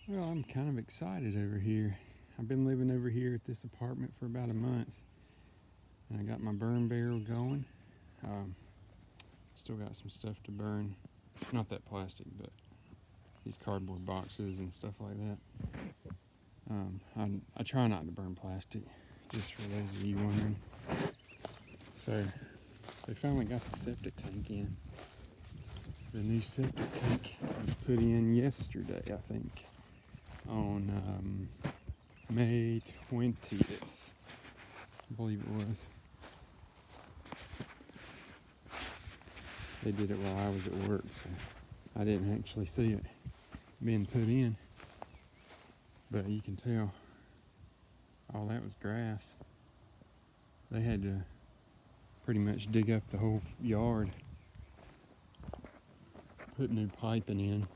Well, I'm kind of excited over here. I've been living over here at this apartment for about a month. And I got my burn barrel going. Um, Still got some stuff to burn. Not that plastic, but these cardboard boxes and stuff like that. I try not to burn plastic, just for those of you wondering. So, they finally got the septic tank in. The new septic tank was put in yesterday, I think, on May 20th, I believe it was. They did it while I was at work, so I didn't actually see it being put in. But you can tell all that was grass. They had to pretty much dig up the whole yard, put new piping in.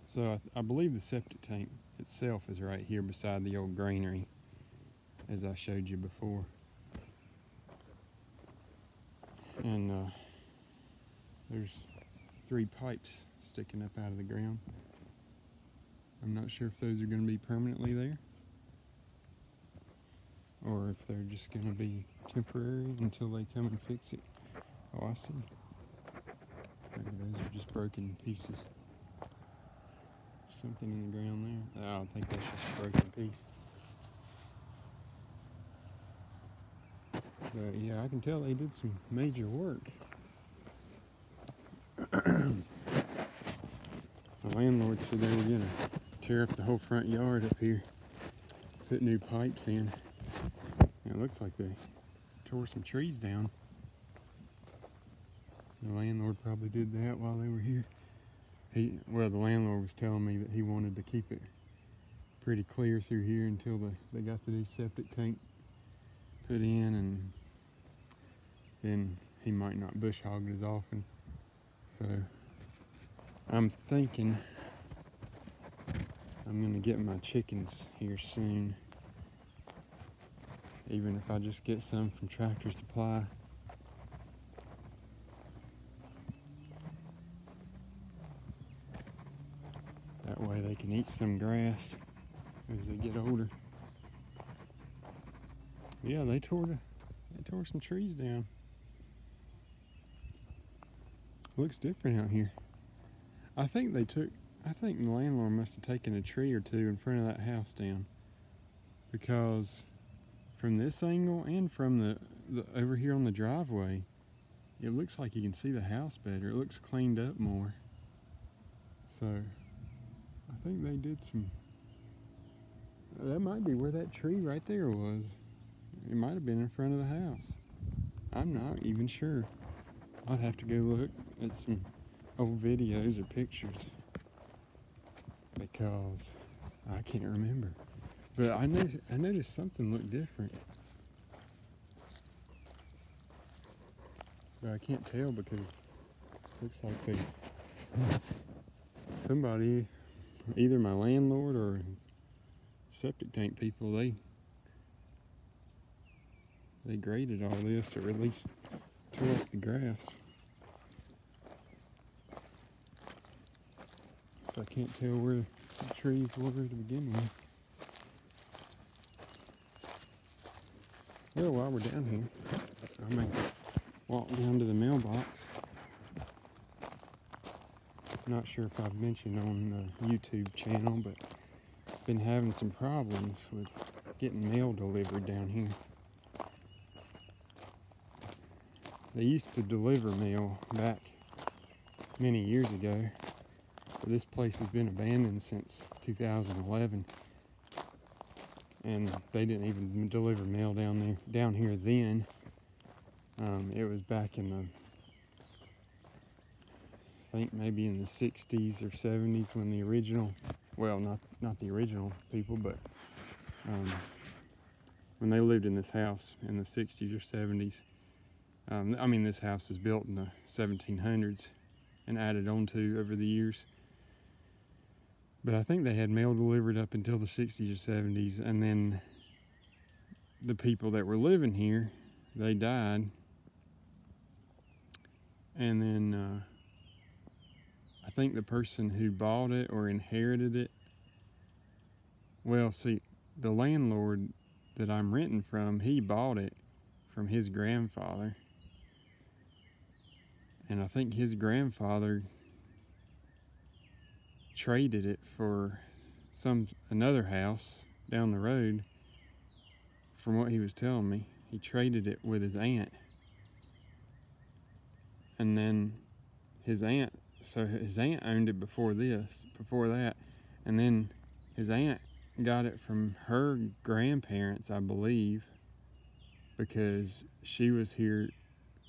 So I believe the septic tank itself is right here beside the old granary, as I showed you before. And there's 3 pipes sticking up out of the ground. I'm not sure if those are going to be permanently there, or if they're just going to be temporary until they come and fix it. Oh, I see. Maybe those are just broken pieces. Something in the ground there. Oh, I think that's just a broken piece. But yeah, I can tell they did some major work. The landlord said they were going to tear up the whole front yard up here, put new pipes in. And it looks like they tore some trees down. The landlord probably did that while they were here. The landlord was telling me that he wanted to keep it pretty clear through here until they got the new septic tank put in, and then he might not bush hog it as often. So I'm thinking I'm gonna get my chickens here soon, even if I just get some from Tractor Supply. That way they can eat some grass as they get older. Yeah, they tore some trees down. Looks different out here. I think the landlord must have taken a tree or two in front of that house down, because from this angle and from the over here on the driveway, it looks like you can see the house better. It looks cleaned up more. So I think they did some. That might be where that tree right there was. It might have been in front of the house. I'm not even sure. I'd have to go look at some old videos or pictures, because I can't remember. But I noticed something looked different. But I can't tell because it looks like somebody, either my landlord or septic tank people, they graded all this, or at least tore off the grass. So I can't tell where the trees were to begin with. Well, while we're down here, I may walk down to the mailbox. Not sure if I've mentioned on the YouTube channel, but I've been having some problems with getting mail delivered down here. They used to deliver mail back many years ago, but this place has been abandoned since 2011, and they didn't even deliver mail down here then. It was back in I think maybe in the 60s or 70s when the original, well, not the original people, but when they lived in this house in the 60s or 70s. This house was built in the 1700s and added onto over the years. But I think they had mail delivered up until the 60s or 70s, and then the people that were living here, they died. And then I think the person who bought it or inherited it Well, see, the landlord that I'm renting from, he bought it from his grandfather. And I think his grandfather traded it for another house down the road. From what he was telling me, he traded it with his aunt. And then his aunt owned it before that. And then his aunt got it from her grandparents, I believe, because she was here.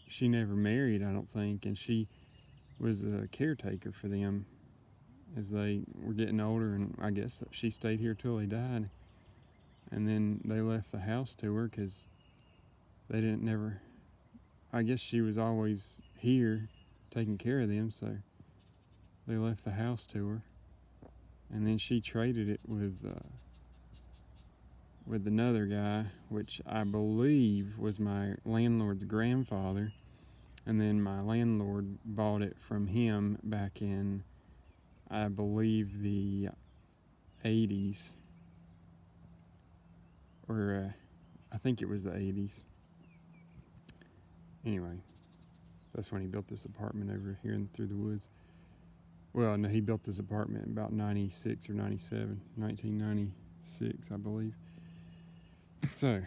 She never married, I don't think, and she was a caretaker for them as they were getting older, and I guess she stayed here till they died. And then they left the house to her because they didn't never, I guess she was always here taking care of them, so they left the house to her. And then she traded it with another guy, which I believe was my landlord's grandfather. And then my landlord bought it from him back in, I believe, the 80s. Or I think it was the 80s. Anyway, that's when he built this apartment over here through the woods. Well, no, he built this apartment in about 96 or 97, 1996, I believe. So,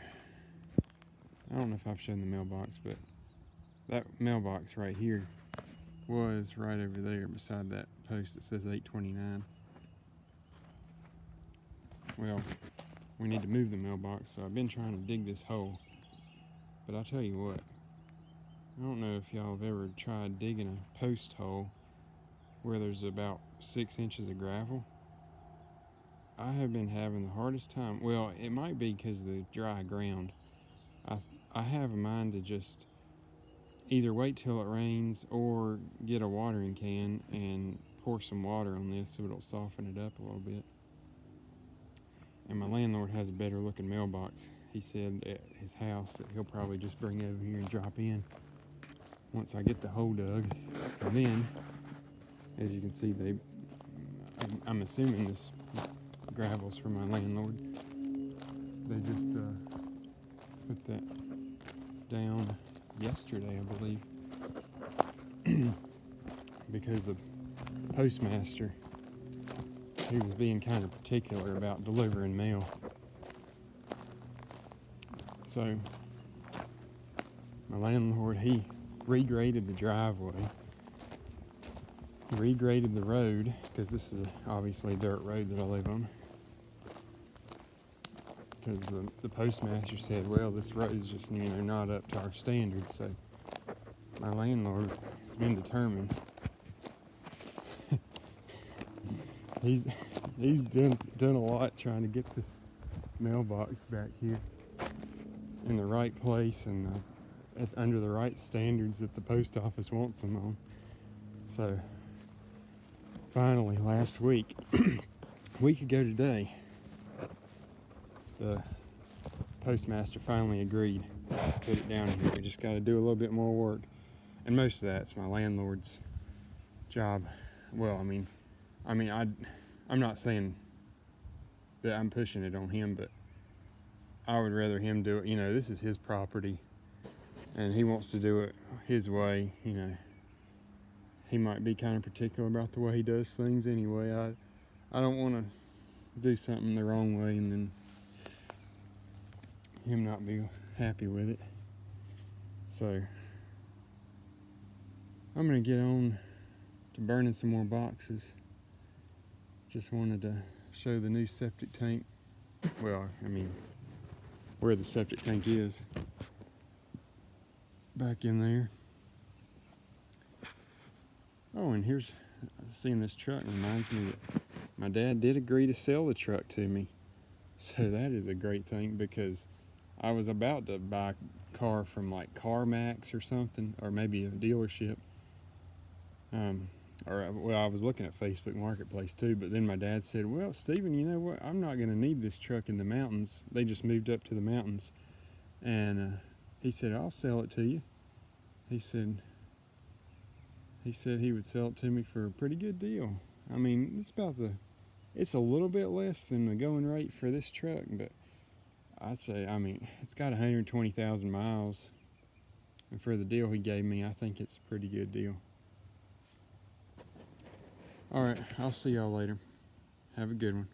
I don't know if I've shown the mailbox, but that mailbox right here was right over there beside that post that says 829. Well, we need to move the mailbox, so I've been trying to dig this hole. But I'll tell you what, I don't know if y'all have ever tried digging a post hole where there's about 6 inches of gravel. I have been having the hardest time. Well, it might be because of the dry ground. I have a mind to just either wait till it rains or get a watering can and pour some water on this so it'll soften it up a little bit. And my landlord has a better looking mailbox. He said at his house that he'll probably just bring it over here and drop in once I get the hole dug. And then, as you can see, I'm assuming this gravel's for my landlord. They just put that down yesterday, I believe, because the postmaster, he was being kind of particular about delivering mail. So my landlord, he regraded the driveway, regraded the road, because this is obviously a dirt road that I live on, because the postmaster said, well, this road is just, not up to our standards. So my landlord has been determined. he's done a lot trying to get this mailbox back here in the right place and under the right standards that the post office wants them on. So finally, last week, a week ago today, the postmaster finally agreed to put it down here. We just got to do a little bit more work, and most of that's my landlord's job. Well, I'm not saying that I'm pushing it on him, but I would rather him do it. This is his property, and he wants to do it his way. He might be kind of particular about the way he does things anyway. I don't want to do something the wrong way and then him not be happy with it. So I'm gonna get on to burning some more boxes. Just wanted to show the new septic tank. Well, where the septic tank is. Back in there. Oh, and here's, seeing this truck reminds me that my dad did agree to sell the truck to me. So that is a great thing, because I was about to buy a car from like CarMax or something, or maybe a dealership. I was looking at Facebook Marketplace too, but then my dad said, well, Stephen, you know what? I'm not going to need this truck in the mountains. They just moved up to the mountains. And he said, I'll sell it to you. He said he would sell it to me for a pretty good deal. It's about the It's a little bit less than the going rate for this truck, but I'd say, I mean, it's got 120,000 miles. And for the deal he gave me, I think it's a pretty good deal. All right, I'll see y'all later. Have a good one.